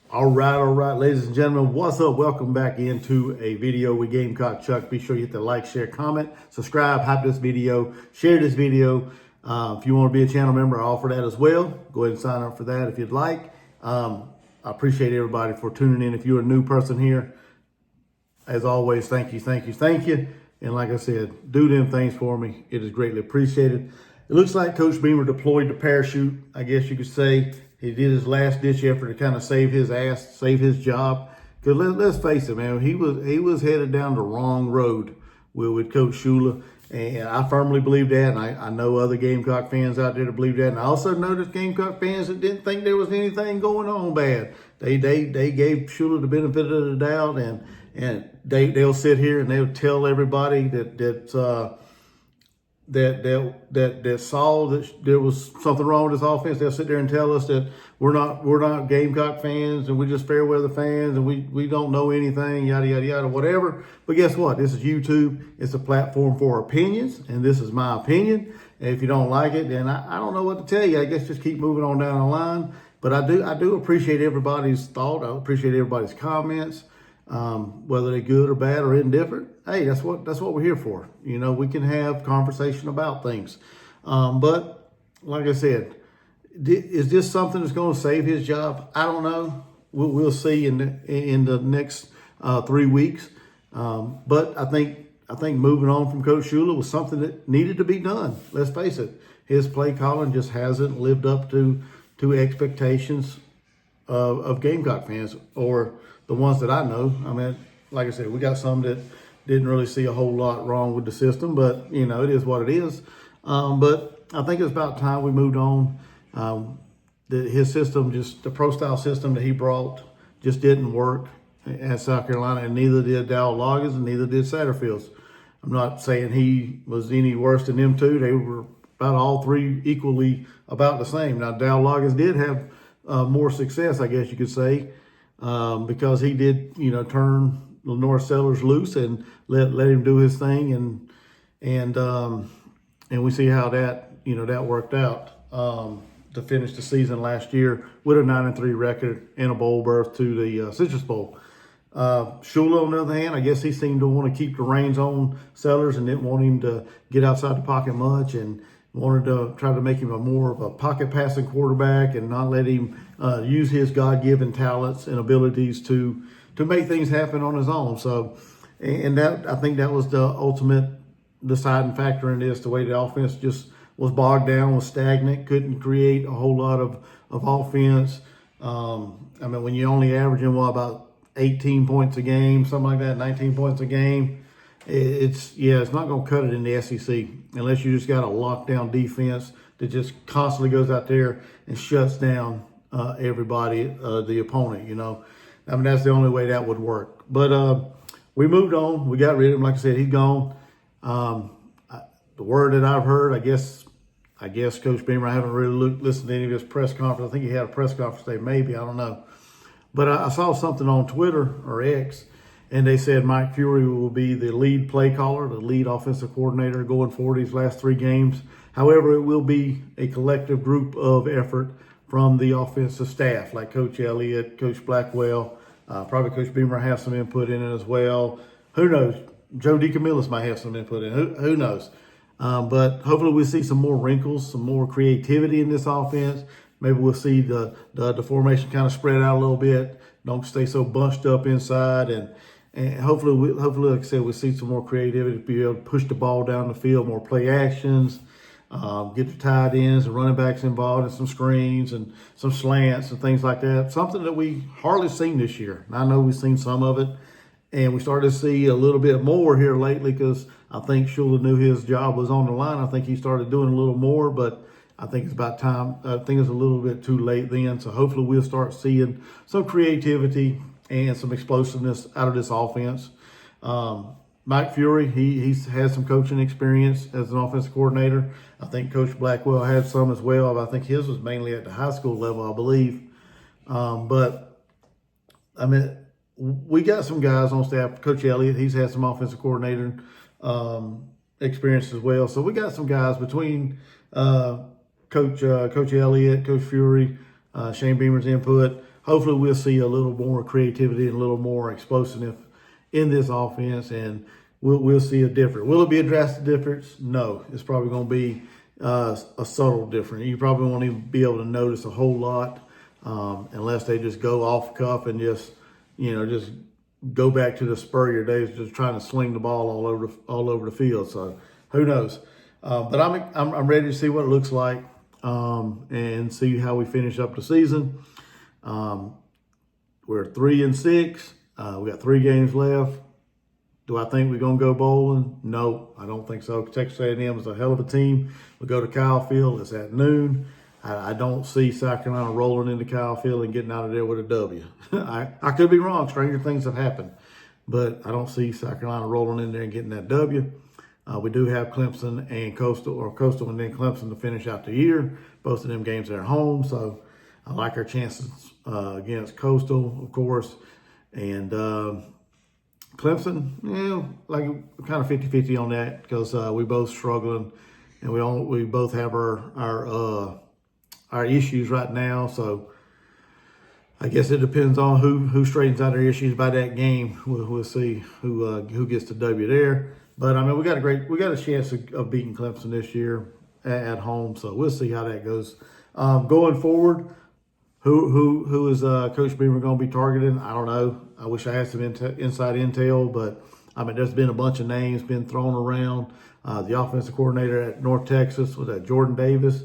All right, ladies and gentlemen, what's up? Welcome back into a video with Gamecock Chuck. Be sure you hit the like, share, comment, subscribe, hype this video, share this video. If you want to be a channel member, I offer that as well. Go ahead and sign up for that if you'd like. I appreciate everybody for tuning in. If you're a new person here, as always, thank you. And like I said, do them things for me. It is greatly appreciated. It looks like Coach Beamer deployed the parachute, I guess you could say. He did his last ditch effort to kind of save his ass, save his job. Because let's face it, man, he was headed down the wrong road with Coach Shula. And I firmly believe that. And I know other Gamecock fans out there that believe that. And I also know there's Gamecock fans that didn't think there was anything going on bad. They gave Shula the benefit of the doubt, and they'll sit here and they'll tell everybody that saw that there was something wrong with this offense. They'll sit there and tell us that we're not Gamecock fans and we're just fair weather fans and we don't know anything, yada yada yada, whatever. But guess what? This is YouTube. It's a platform for opinions, and this is my opinion. And if you don't like it, then I don't know what to tell you. I guess just keep moving on down the line. But I do appreciate everybody's thought. I appreciate everybody's comments. Whether they're good or bad or indifferent, hey, that's what we're here for. You know, we can have conversation about things. But like I said, is this something that's going to save his job? I don't know. We'll see in the next 3 weeks. But I think moving on from Coach Shula was something that needed to be done. Let's face it, his play calling just hasn't lived up to expectations of Gamecock fans, or the ones that I know. I mean, like I said, we got some that didn't really see a whole lot wrong with the system, but you know, it is what it is. But I think it's about time we moved on. His system, just the pro style system that he brought, just didn't work at South Carolina, and neither did Dow Loggins and neither did Satterfields. I'm not saying he was any worse than them two. They were about all three equally about the same. Now, Dow Loggins did have more success, I guess you could say, because he did, you know, turn Lenore Sellers loose and let him do his thing, and we see how that, you know, that worked out to finish the season last year with a 9-3 record and a bowl berth to the Citrus Bowl. Shula, on the other hand, I guess he seemed to want to keep the reins on Sellers and didn't want him to get outside the pocket much, and wanted to try to make him more of a pocket passing quarterback and not let him use his God-given talents and abilities to make things happen on his own. So, and that, I think that was the ultimate deciding factor in this, the way the offense just was bogged down, was stagnant, couldn't create a whole lot of offense. I mean, when you're only averaging, about 18 points a game, something like that, 19 points a game, it's not going to cut it in the SEC unless you just got a lockdown defense that just constantly goes out there and shuts down everybody, the opponent, you know. I mean, that's the only way that would work. But we moved on. We got rid of him. Like I said, he's gone. The word that I've heard, I guess Coach Beamer, I haven't really listened to any of his press conference. I think he had a press conference today, maybe, I don't know. But I saw something on Twitter or X, and they said Mike Fury will be the lead play caller, the lead offensive coordinator going forward these last 3 games. However, it will be a collective group of effort from the offensive staff, like Coach Elliott, Coach Blackwell, probably Coach Beamer have some input in it as well. Who knows? Joe DeCamillis might have some input in it. Who knows? But hopefully we'll see some more wrinkles, some more creativity in this offense. Maybe we'll see the formation kind of spread out a little bit. Don't stay so bunched up inside, and hopefully, like I said, we'll see some more creativity to be able to push the ball down the field, more play actions, get the tight ends and running backs involved in some screens and some slants and things like that. Something that we hardly seen this year. And I know we've seen some of it, and we started to see a little bit more here lately because I think Shula knew his job was on the line. I think he started doing a little more, but I think it's about time. I think it's a little bit too late then. So hopefully we'll start seeing some creativity and some explosiveness out of this offense. Mike Fury, he's had some coaching experience as an offensive coordinator. I think Coach Blackwell had some as well. But I think his was mainly at the high school level, I believe. But I mean, we got some guys on staff. Coach Elliott, he's had some offensive coordinator experience as well. So we got some guys between Coach Elliott, Coach Fury, Shane Beamer's input. hopefully we'll see a little more creativity and a little more explosiveness in this offense, and we'll see a difference. Will it be a drastic difference? No, it's probably going to be a subtle difference. You probably won't even be able to notice a whole lot unless they just go off cuff and just go back to the Spurrier days, just trying to sling the ball all over the field. So who knows? But I'm ready to see what it looks like and see how we finish up the season. We're 3-6. We got 3 games left. Do I think we're going to go bowling? No, I don't think so. Texas A&M is a hell of a team. We go to Kyle Field. It's at noon. I don't see South Carolina rolling into Kyle Field and getting out of there with a W. I could be wrong. Stranger things have happened. But I don't see South Carolina rolling in there and getting that W. We do have Clemson and Coastal and then Clemson to finish out the year. Both of them games are at home. So I like our chances against Coastal, of course. And Clemson, like kind of 50-50 on that because we both struggling and we both have our issues right now. So I guess it depends on who straightens out their issues by that game. We'll see who gets the W there. But I mean, we got a chance of beating Clemson this year at home. So we'll see how that goes. Going forward, who is Coach Beamer going to be targeting? I don't know. I wish I had some inside intel, but I mean, there's been a bunch of names been thrown around. The offensive coordinator at North Texas was Jordan Davis.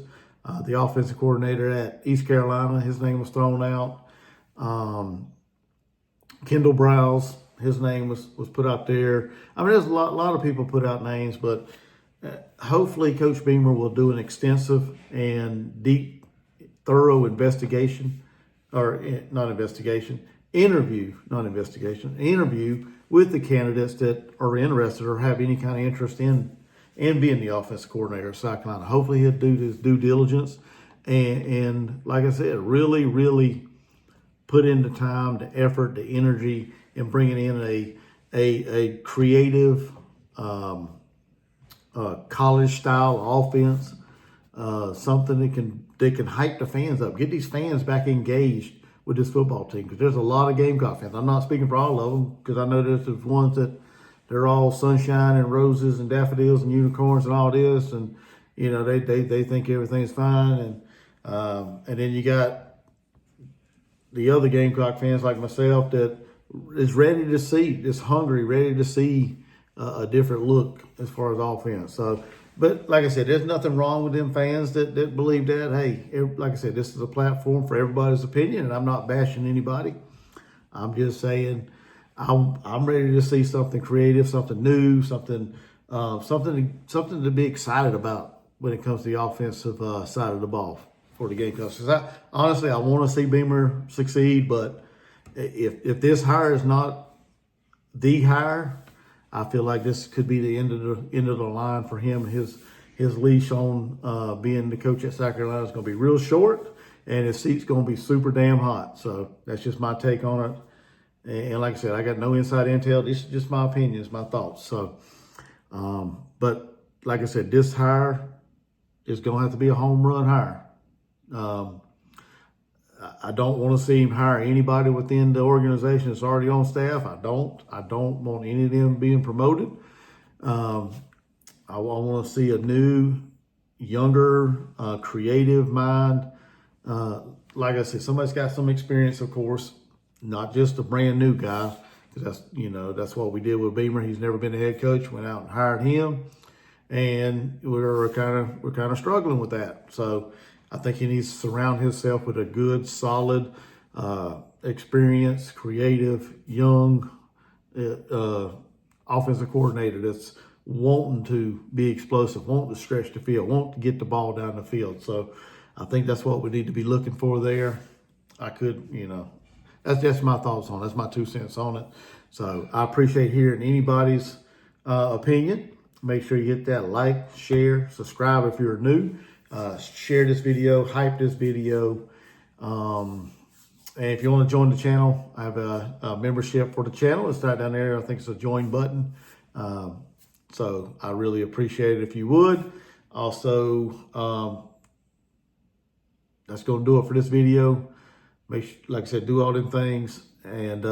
The offensive coordinator at East Carolina, his name was thrown out. Kendall Browse, his name was put out there. I mean, there's a lot of people put out names, but hopefully Coach Beamer will do an extensive and deep, thorough interview with the candidates that are interested or have any kind of interest in being the offensive coordinator of South Carolina. Hopefully he'll do his due diligence and like I said, really, really put in the time, the effort, the energy in bringing in a creative college style offense, something that can hype the fans up, get these fans back engaged with this football team, because there's a lot of Gamecock fans. I'm not speaking for all of them, because I know there's ones that they're all sunshine and roses and daffodils and unicorns and all this, and they think everything's fine, and then you got the other Gamecock fans like myself that is ready to see, just hungry, ready to see a different look as far as offense. So, but like I said, there's nothing wrong with them fans that believe that. Hey, like I said, this is a platform for everybody's opinion, and I'm not bashing anybody. I'm just saying I'm ready to see something creative, something new, something to be excited about when it comes to the offensive side of the ball for the Gamecocks. Because honestly, I want to see Beamer succeed, but if this hire is not the hire, I feel like this could be the end of the line for him. His leash on being the coach at South Carolina is going to be real short, and his seat's going to be super damn hot. So that's just my take on it. And like I said, I got no inside intel. This is just my opinions, my thoughts. So, but like I said, this hire is going to have to be a home run hire. I don't want to see him hire anybody within the organization that's already on staff. I don't want any of them being promoted. I want to see a new, younger, creative mind. Like I said, somebody's got some experience, of course, not just a brand new guy. Because that's what we did with Beamer. He's never been a head coach. Went out and hired him, and we're kind of struggling with that. So I think he needs to surround himself with a good, solid, experienced, creative, young offensive coordinator that's wanting to be explosive, wanting to stretch the field, wanting to get the ball down the field. So I think that's what we need to be looking for there. That's just my thoughts on it. That's my 2 cents on it. So I appreciate hearing anybody's opinion. Make sure you hit that like, share, subscribe if you're new. Share this video, hype this video. And if you want to join the channel, I have a membership for the channel. It's right down there. I think it's a join button. So I really appreciate it if you would. Also, that's going to do it for this video. like I said, do all them things. And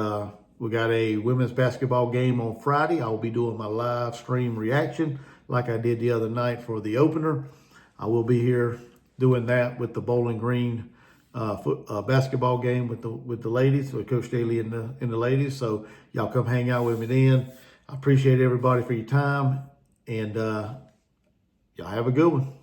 we got a women's basketball game on Friday. I'll be doing my live stream reaction like I did the other night for the opener. I will be here doing that with the Bowling Green basketball game with the ladies, with Coach Daly and the ladies. So y'all come hang out with me then. I appreciate everybody for your time, and y'all have a good one.